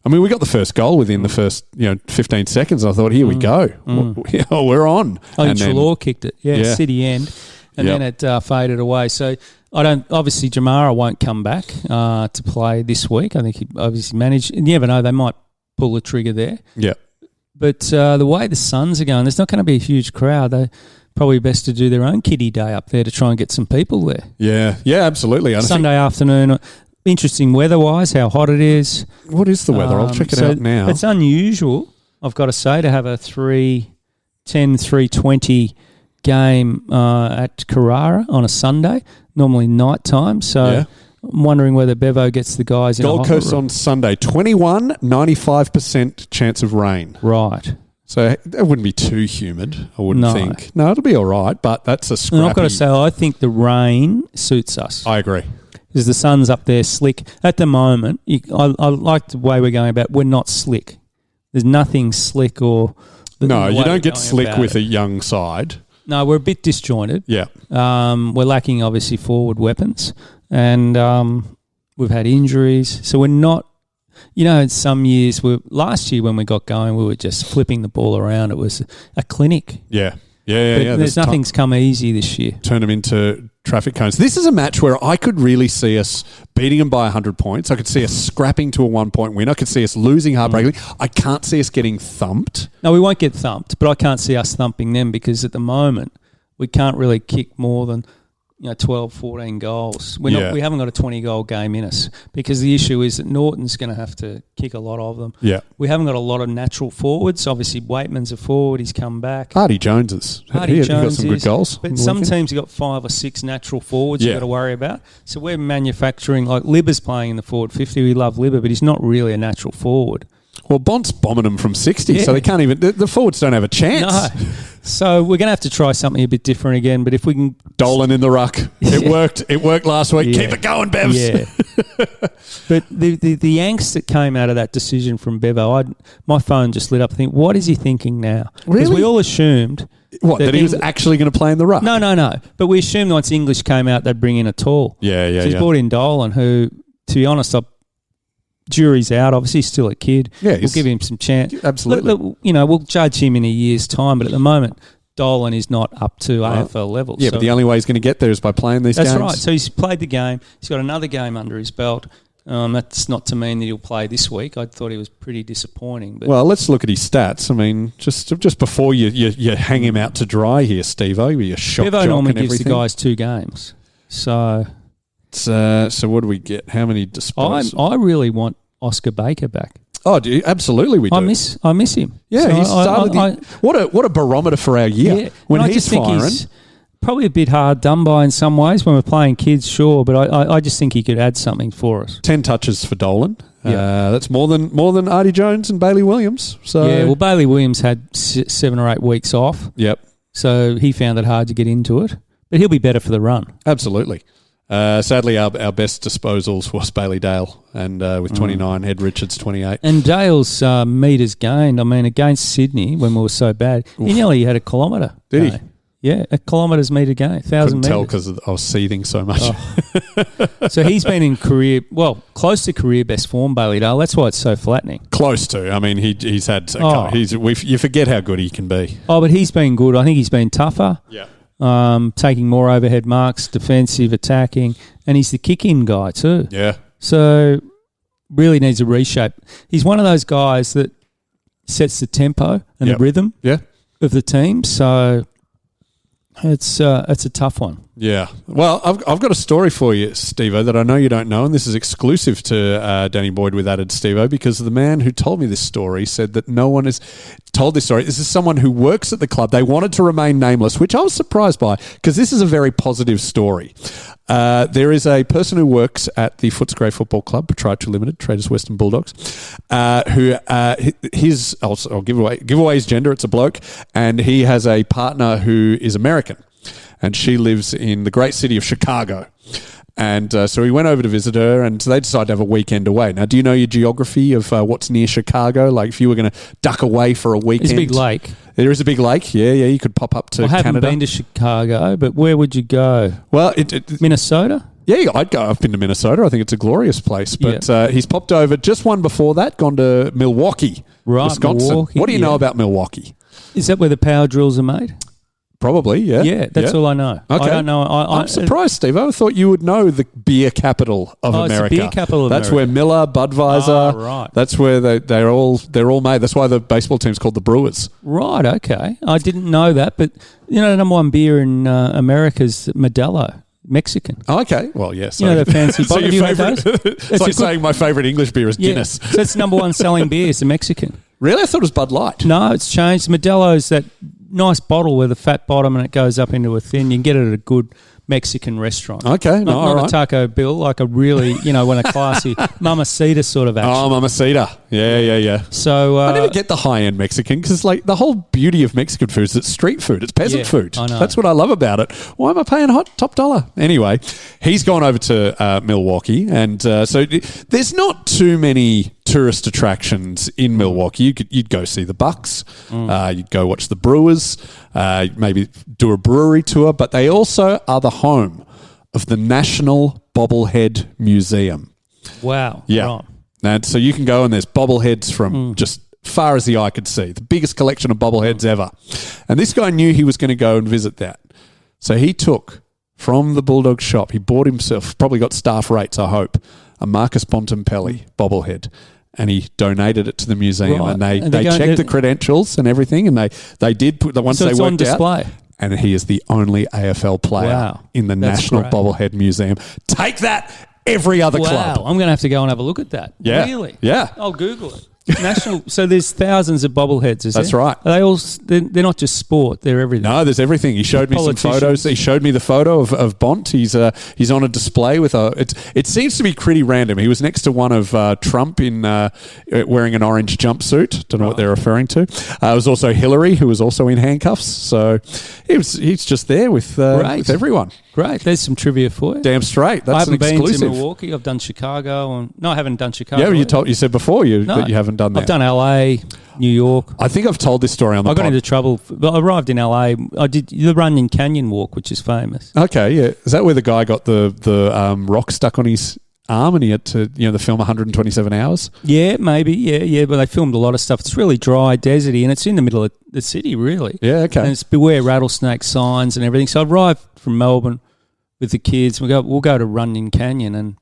S4: I mean, we got the first goal within the first 15 seconds. I thought, here we go. We're on.
S5: I think Trelaw kicked it. City end, and then it faded away. So obviously Jamara won't come back to play this week. I think he obviously managed. You never know, they might pull the trigger there.
S4: Yeah.
S5: But the way the Suns are going, there's not going to be a huge crowd. They probably best to do their own kiddie day up there to try and get some people there.
S4: Yeah, absolutely.
S5: Sunday afternoon, interesting weather-wise, how hot it is.
S4: What is the weather? I'll check it out now.
S5: It's unusual, I've got to say, to have a 3:10, 3:20 game at Carrara on a Sunday, normally night time. So I'm wondering whether Bevo gets the guys in
S4: Gold Coast on Sunday, 95% chance of rain.
S5: Right.
S4: So it wouldn't be too humid, I wouldn't think. No, it'll be all right, but that's a scrappy...
S5: And I've got to say, I think the rain suits us.
S4: I agree.
S5: Because the sun's up there slick. At the moment, I like the way we're going about, we're not slick. There's nothing slick or...
S4: No, you don't get slick with a young side.
S5: No, we're a bit disjointed.
S4: Yeah.
S5: We're lacking, obviously, forward weapons. And we've had injuries. So we're not... in some years, last year when we got going, we were just flipping the ball around. It was a clinic.
S4: Yeah.
S5: There's nothing's come easy this year.
S4: Turn them into traffic cones. This is a match where I could really see us beating them by 100 points. I could see us scrapping to a 1-point win. I could see us losing heartbreakingly. I can't see us getting thumped.
S5: No, we won't get thumped, but I can't see us thumping them because at the moment we can't really kick more than 12, 14 goals. We haven't got a 20-goal game in us because the issue is that Norton's going to have to kick a lot of them.
S4: Yeah.
S5: We haven't got a lot of natural forwards. Obviously, Waitman's a forward. He's come back.
S4: Hardy Jones he got some good goals.
S5: But some teams have got 5 or 6 natural forwards you've got to worry about. So we're manufacturing, like Libba's playing in the forward 50. We love Libba, but he's not really a natural forward.
S4: Well, Bont's bombing them from 60, so they can't even... The forwards don't have a chance.
S5: No. So we're going to have to try something a bit different again, but if we can...
S4: Dolan in the ruck. It worked. It worked last week.
S5: Yeah.
S4: Keep it going, Bevs.
S5: Yeah. But the angst that came out of that decision from Bevo, my phone just lit up. I think, what is he thinking now? Because we all assumed...
S4: What, that he was actually going to play in the ruck?
S5: No. But we assumed once English came out, they'd bring in a tall.
S4: Yeah.
S5: So he's brought in Dolan, who, to be honest, jury's out. Obviously, he's still a kid.
S4: Yeah,
S5: we'll give him some chance.
S4: Absolutely.
S5: Look, we'll judge him in a year's time, but at the moment, Dolan is not up to AFL levels.
S4: Yeah, but the only way he's going to get there is by playing these games.
S5: That's right. So he's played the game. He's got another game under his belt. That's not to mean that he'll play this week. I thought he was pretty disappointing. But
S4: let's look at his stats. I mean, just before you hang him out to dry here, Steve-O, your shock
S5: Bevo
S4: jock
S5: normally
S4: and
S5: gives
S4: everything.
S5: the guys 2 games. So
S4: what do we get? How many disposals?
S5: I really want Oscar Baker back.
S4: Oh, do you? Absolutely, we do.
S5: I miss him.
S4: Yeah,
S5: so
S4: he started. What a barometer for our year.
S5: Yeah,
S4: when
S5: I
S4: he's
S5: just think
S4: firing.
S5: he's probably a bit hard done by in some ways when we're playing kids, sure, but I just think he could add something for us.
S4: 10 touches for Dolan. That's more than Artie Jones and Bailey Williams. So
S5: yeah, well, Bailey Williams had 7 or 8 weeks off.
S4: Yep.
S5: So he found it hard to get into it, but he'll be better for the run.
S4: Absolutely. Sadly, our best disposals was Bailey Dale, and with 29, Ed Richards 28.
S5: And Dale's metres gained. I mean, against Sydney when we were so bad, he nearly had a kilometre.
S4: Did he?
S5: Yeah, a kilometre's metre gain, 1,000 metres.
S4: Couldn't tell because I was seething so much.
S5: Oh. So he's been in close to career best form, Bailey Dale. That's why it's so flattening.
S4: Close to. I mean, he's had. You forget how good he can be.
S5: Oh, but he's been good. I think he's been tougher.
S4: Yeah.
S5: Taking more overhead marks, defensive, attacking, and he's the kick-in guy too.
S4: Yeah.
S5: So really needs a reshape. He's one of those guys that sets the tempo and the rhythm of the team. So it's a tough one.
S4: Yeah. Well, I've got a story for you, Steve-O, that I know you don't know, and this is exclusive to Danny Boyd with Added Steve-O, because the man who told me this story said that no one has told this story. This is someone who works at the club. They wanted to remain nameless, which I was surprised by, because this is a very positive story. There is a person who works at the Footscray Football Club, Proprietary Limited, Traders Western Bulldogs, who I'll give away his gender. It's a bloke, and he has a partner who is American, and she lives in the great city of Chicago. And so he went over to visit her, and they decided to have a weekend away. Now, do you know your geography of what's near Chicago? Like, if you were going to duck away for a weekend.
S5: It's a big lake.
S4: There is a big lake, yeah. You could pop up to Canada.
S5: I haven't been to Chicago, but where would you go?
S4: Well,
S5: Minnesota?
S4: Yeah, I'd go. I've been to Minnesota. I think it's a glorious place. But he's popped over just one before that, gone to Milwaukee, Wisconsin.
S5: Milwaukee,
S4: what do you know about Milwaukee?
S5: Is that where the power drills are made?
S4: Probably, yeah.
S5: Yeah, that's all I know.
S4: Okay.
S5: I don't know.
S4: I'm surprised, Steve. I thought you would know the beer capital of America.
S5: It's the beer capital of
S4: That's
S5: America.
S4: where Miller, Budweiser.
S5: Oh, right.
S4: That's where they're all made. That's why the baseball team's called the Brewers.
S5: Right. Okay. I didn't know that, but the number one beer in America is Modelo. Mexican.
S4: Oh, okay. Well, yes.
S5: The fancy bottle.
S4: So your favourite? It's like saying my favourite English beer is Guinness.
S5: So it's number one selling beer. It's a Mexican.
S4: Really? I thought it was Bud Light.
S5: No, it's changed. Modelo's that nice bottle with a fat bottom and it goes up into a thin. You can get it at a good Mexican restaurant.
S4: Okay.
S5: Not a Taco Bill, like a really, when a classy Mamacita sort of action.
S4: Oh, Mamacita. Yeah.
S5: So
S4: I never get the high-end Mexican because, the whole beauty of Mexican food is it's street food. It's peasant food.
S5: I know.
S4: That's what I love about it. Why am I paying top dollar? Anyway, he's gone over to Milwaukee, and so there's not too many tourist attractions in Milwaukee. You'd go see the Bucks. You'd go watch the Brewers. Maybe do a brewery tour. But they also are the home of the National Bobblehead Museum.
S5: Wow.
S4: Yeah.
S5: Right.
S4: And so you can go and there's bobbleheads from just far as the eye could see. The biggest collection of bobbleheads ever. And this guy knew he was going to go and visit that. So he took from the Bulldog shop, he bought himself, probably got staff rates, I hope, a Marcus Bontempelli bobblehead. And he donated it to the museum,
S5: Right.
S4: and they checked the credentials and everything, and they did put the ones
S5: so
S4: they
S5: it's
S4: worked
S5: on display.
S4: out. and he is the only AFL player in the
S5: That's
S4: National
S5: great.
S4: Bobblehead Museum. Take that, every other club.
S5: I'm going to have to go and have a look at that.
S4: Yeah.
S5: Really?
S4: Yeah.
S5: I'll Google it. National. So there's thousands of bobbleheads, is
S4: That's
S5: there?
S4: right.
S5: Are they all? They're not just sport. They're everything.
S4: No, there's everything. He showed me some
S5: Politicians.
S4: photos. He showed me the photo of Bont. He's on a display with a. It seems to be pretty random. He was next to one of Trump in wearing an orange jumpsuit. Don't know what they're referring to. It was also Hillary, who was also in handcuffs. So he's just there with everyone.
S5: Great. There's some trivia for you.
S4: Damn straight. That's
S5: I haven't
S4: an exclusive.
S5: been to Milwaukee. I've done Chicago. No, I haven't done Chicago.
S4: Yeah, you said before that you haven't done that.
S5: I've done LA, New York.
S4: I think I've told this story on the
S5: I got
S4: pod.
S5: into trouble. I arrived in LA. I did the Runyon Canyon Walk, which is famous.
S4: Okay, yeah. Is that where the guy got the rock stuck on his arm and he had to, the film 127 Hours?
S5: Yeah, maybe. Yeah. But they filmed a lot of stuff. It's really dry, deserty, and it's in the middle of the city, really.
S4: Yeah, okay.
S5: And it's beware rattlesnake signs and everything. So I arrived from Melbourne with the kids. We'll go to Runyon Canyon, and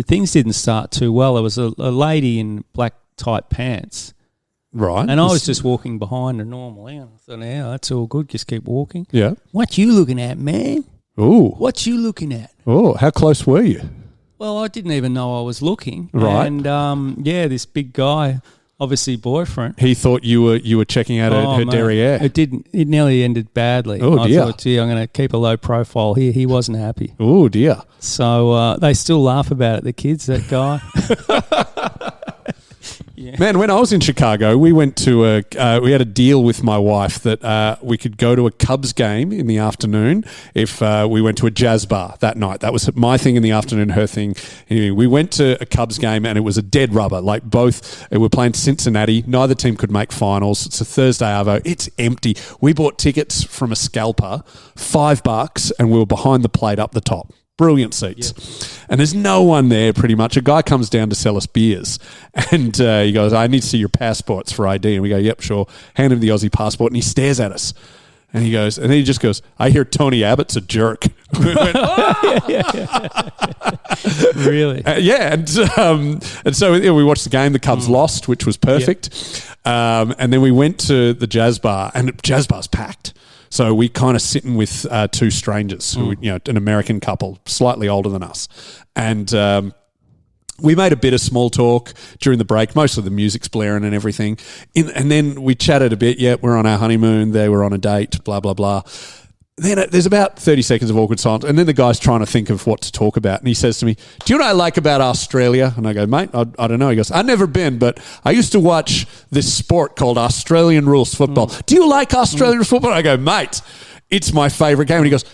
S5: things didn't start too well. There was a lady in black tight pants.
S4: Right.
S5: And I was just walking behind her normally. And I thought, yeah, that's all good. Just keep walking.
S4: Yeah.
S5: What you looking at, man?
S4: Ooh.
S5: What you looking at?
S4: Oh, how close were you?
S5: Well, I didn't even know I was looking.
S4: Right.
S5: And, this big guy, obviously boyfriend.
S4: He thought you were checking out her
S5: mate,
S4: derriere.
S5: It didn't. It nearly ended badly.
S4: Oh, dear.
S5: I thought, gee, I'm going to keep a low profile here. He wasn't happy.
S4: Oh, dear.
S5: So they still laugh about it, the kids, that guy.
S4: Man, when I was in Chicago, we went to we had a deal with my wife that we could go to a Cubs game in the afternoon if we went to a jazz bar that night. That was my thing in the afternoon, her thing. Anyway, we went to a Cubs game and it was a dead rubber. Like both, we're playing Cincinnati. Neither team could make finals. It's a Thursday arvo. It's empty. We bought tickets from a scalper, $5, and we were behind the plate up the top. Brilliant seats. Yep. And there's no one there pretty much. A guy comes down to sell us beers and he goes, I need to see your passports for ID. And we go, yep, sure. Hand him the Aussie passport and he stares at us. And he goes, and then he just goes, I hear Tony Abbott's a jerk. We went,
S5: Really?
S4: And so we watched the game. The Cubs lost, which was perfect. Yep. And then we went to the jazz bar and the jazz bar's packed. So we kind of sitting with two strangers, who, an American couple, slightly older than us. And we made a bit of small talk during the break. Mostly the music's blaring and everything. And then we chatted a bit. Yeah, we're on our honeymoon. They were on a date, blah, blah, blah. Then there's about 30 seconds of awkward silence. And then the guy's trying to think of what to talk about. And he says to me, do you know what I like about Australia? And I go, mate, I don't know. He goes, I've never been, but I used to watch this sport called Australian rules football. Do you like Australian rules football? I go, mate, it's my favourite game. And he goes,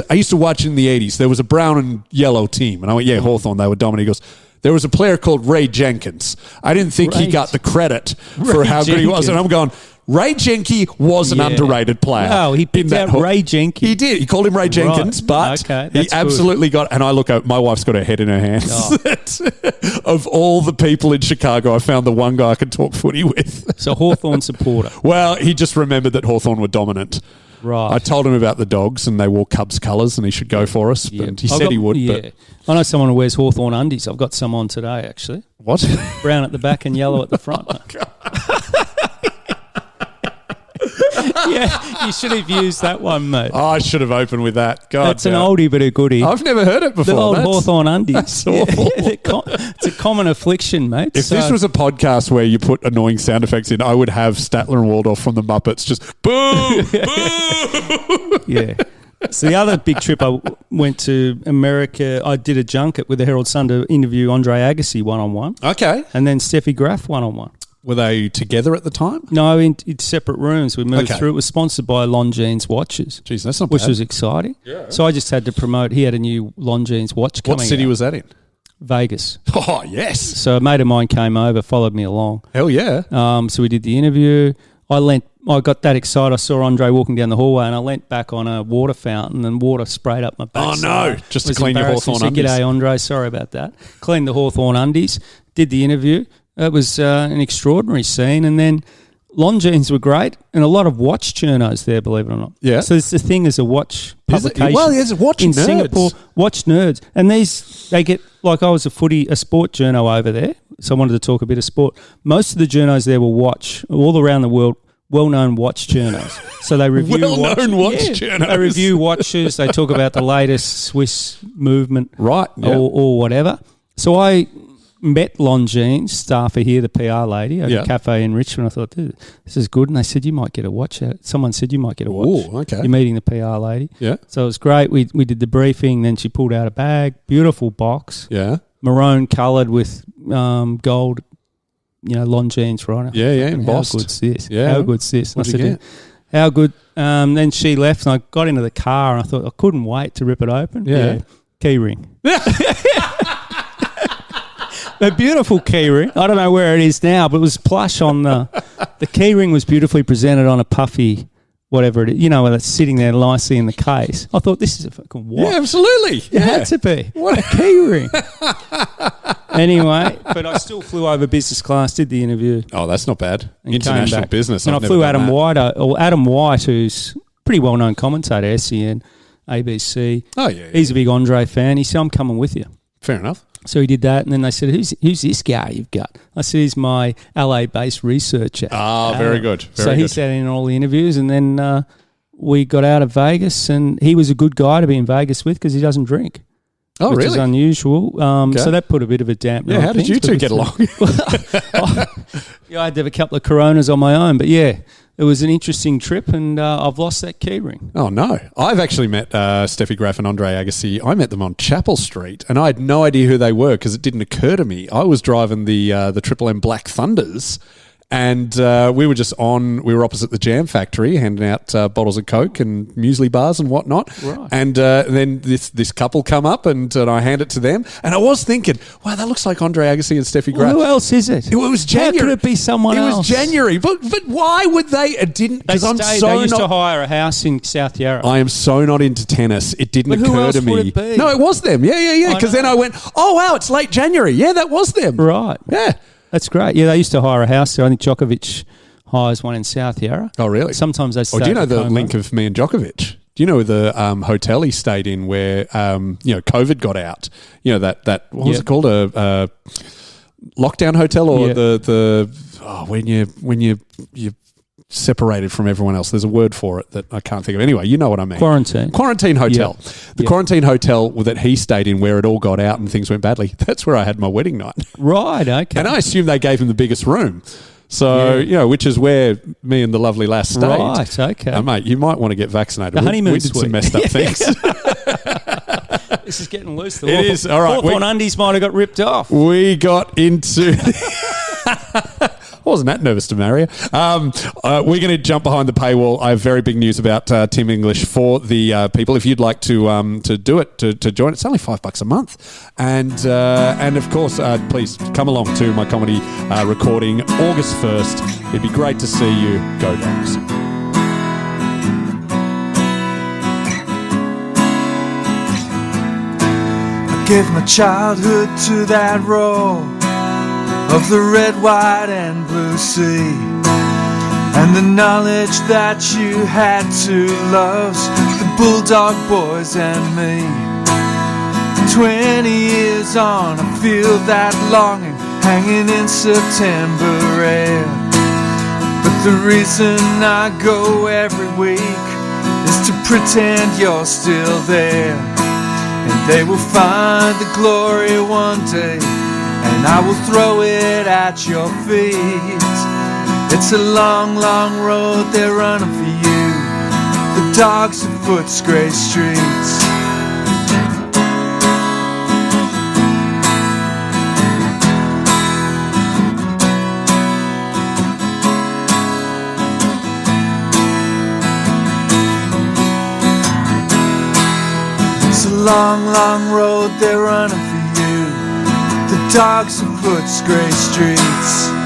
S4: I used to watch in the 80s. There was a brown and yellow team. And I went, yeah, Hawthorn, they were dominant. He goes, there was a player called Ray Jenkins. I didn't think he got the credit for how good he was. And I'm going, Ray Jenke was an underrated player.
S5: Wow, he picked out Ray Jenkins.
S4: He did. He called him Ray Jenkins, but he absolutely got... And I look at... My wife's got her head in her hands. Oh. Of all the people in Chicago, I found the one guy I could talk footy with.
S5: So Hawthorn supporter.
S4: Well, he just remembered that Hawthorn were dominant.
S5: Right.
S4: I told him about the dogs and they wore Cubs colours and he should go for us.
S5: Yeah.
S4: And he said he would.
S5: Yeah.
S4: But
S5: I know someone who wears Hawthorn undies. I've got some on today, actually.
S4: What?
S5: Brown at the back and yellow at the front. Yeah, you should have used that one, mate.
S4: Oh, I should have opened with that. God,
S5: that's an oldie but a goodie.
S4: I've never heard it before.
S5: The old Hawthorn undies.
S4: That's awful.
S5: It's a common affliction, mate.
S4: If this was a podcast where you put annoying sound effects in, I would have Statler and Waldorf from the Muppets just boo, boo.
S5: Yeah. So the other big trip, I went to America. I did a junket with the Herald Sun to interview Andre Agassi one-on-one.
S4: Okay.
S5: And then Steffi Graf one-on-one.
S4: Were they together at the time?
S5: No, in separate rooms. We moved through. It was sponsored by Longines Watches.
S4: Jeez, that's not
S5: which
S4: bad.
S5: was exciting. Yeah. So I just had to promote. He had a new Longines watch coming out.
S4: What city was that in?
S5: Vegas.
S4: Oh, yes.
S5: So a mate of mine came over, followed me along.
S4: Hell yeah.
S5: So we did the interview. I got that excited. I saw Andre walking down the hallway and I leant back on a water fountain and water sprayed up my back.
S4: Oh, no. Just to clean your Hawthorn undies.
S5: G'day, Andre. Sorry about that. Cleaned the Hawthorn undies. Did the interview. It was an extraordinary scene. And then Longines were great and a lot of watch journos there, believe it or not.
S4: Yeah.
S5: So it's the thing as a watch publication.
S4: Well, there's watch
S5: in
S4: nerds.
S5: Singapore, watch nerds. And they get, like I was a sport journo over there, so I wanted to talk a bit of sport. Most of the journos there will watch, all around the world, well-known watch journals. So they review
S4: journals.
S5: They review watches. They talk about the latest Swiss movement,
S4: Right, yeah.
S5: or whatever. So I met Longines, staffer here, the PR lady, at a cafe in Richmond. I thought, this is good. And they said, you might get a watch. Someone said you might get a watch.
S4: Oh, okay.
S5: You're meeting the PR lady.
S4: Yeah.
S5: So it was great. We did the briefing. Then she pulled out a bag, beautiful box, maroon coloured with gold, Longines, right?
S4: Yeah,
S5: embossed. How good's this?
S4: Yeah.
S5: How good's this?
S4: What'd you get?
S5: How good. Then she left and I got into the car and I thought I couldn't wait to rip it open.
S4: Yeah.
S5: Key ring. A beautiful key ring. I don't know where it is now, but it was plush on the key ring was beautifully presented on a puffy, whatever it is, where it's sitting there nicely in the case. I thought, this is a fucking watch.
S4: Yeah, absolutely.
S5: It had to be. What a key ring. Anyway, but I still flew over business class, did the interview.
S4: Oh, that's not bad.
S5: And
S4: International business.
S5: And I flew Adam White, who's a pretty well-known commentator, SEN, ABC.
S4: Oh, yeah.
S5: He's a big Andre fan. He said, I'm coming with you.
S4: Fair enough.
S5: So he did that, and then they said, who's this guy you've got? I said, he's my LA-based researcher.
S4: Ah, very good.
S5: So he sat in all the interviews, and then we got out of Vegas, and he was a good guy to be in Vegas with because he doesn't drink.
S4: Oh,
S5: which
S4: really?
S5: is unusual. So that put a bit of a dampener on
S4: how did you two get along?
S5: I had to have a couple of Coronas on my own, but yeah, it was an interesting trip, and I've lost that key ring.
S4: Oh, no. I've actually met Steffi Graf and Andre Agassi. I met them on Chapel Street, and I had no idea who they were because it didn't occur to me. I was driving the Triple M Black Thunders, and we were opposite the Jam Factory, handing out bottles of Coke and muesli bars and whatnot.
S5: Right.
S4: And then this couple come up, and I hand it to them. And I was thinking, wow, that looks like Andre Agassi and Steffi Graf.
S5: Well, who else is it?
S4: It was January.
S5: How could it be someone else?
S4: It was January. But why would they? It didn't.
S5: They used to hire a house in South Yarra.
S4: I am so not into tennis. It didn't
S5: But who
S4: occur
S5: else
S4: to me.
S5: would it be?
S4: No, it was them. Yeah. Because then I went, oh, wow, it's late January. Yeah, that was them.
S5: Right.
S4: Yeah.
S5: That's great. Yeah, they used to hire a house there. I think Djokovic hires one in South Yarra.
S4: Oh, really?
S5: Sometimes they stay.
S4: Do you know
S5: at
S4: the
S5: Como.
S4: link of me and Djokovic? Do you know the hotel he stayed in where COVID got out? That what was it called, a lockdown hotel, or when you separated from everyone else. There's a word for it that I can't think of. Anyway, you know what I mean. Quarantine hotel.
S5: Yeah.
S4: The quarantine hotel that he stayed in where it all got out and things went badly. That's where I had my wedding night.
S5: Right. Okay.
S4: And I assume they gave him the biggest room. So, which is where me and the lovely lass stayed.
S5: Right, okay.
S4: Mate, you might want to get vaccinated.
S5: The honeymoon
S4: we did
S5: suite.
S4: some messed up things.
S5: This is getting loose.
S4: It is. All right.
S5: Hawthorn undies might have got ripped off.
S4: We got into... I wasn't that nervous to marry her. We're going to jump behind the paywall. I have very big news about Team English for the people. If you'd like to do it, to join, it's only $5 a month. And of course, please come along to my comedy recording August 1st. It'd be great to see you. Go Dogs.
S2: I gave my childhood to that role of the red, white and blue sea, and the knowledge that you had two loves, the Bulldog boys and me. 20 years on, I feel that longing hanging in September air. But the reason I go every week is to pretend you're still there, and they will find the glory one day, and I will throw it at your feet. It's a long, long road they're running for you, the dogs of Footscray streets. It's a long, long road they're running for you, the dogs of Footscray streets.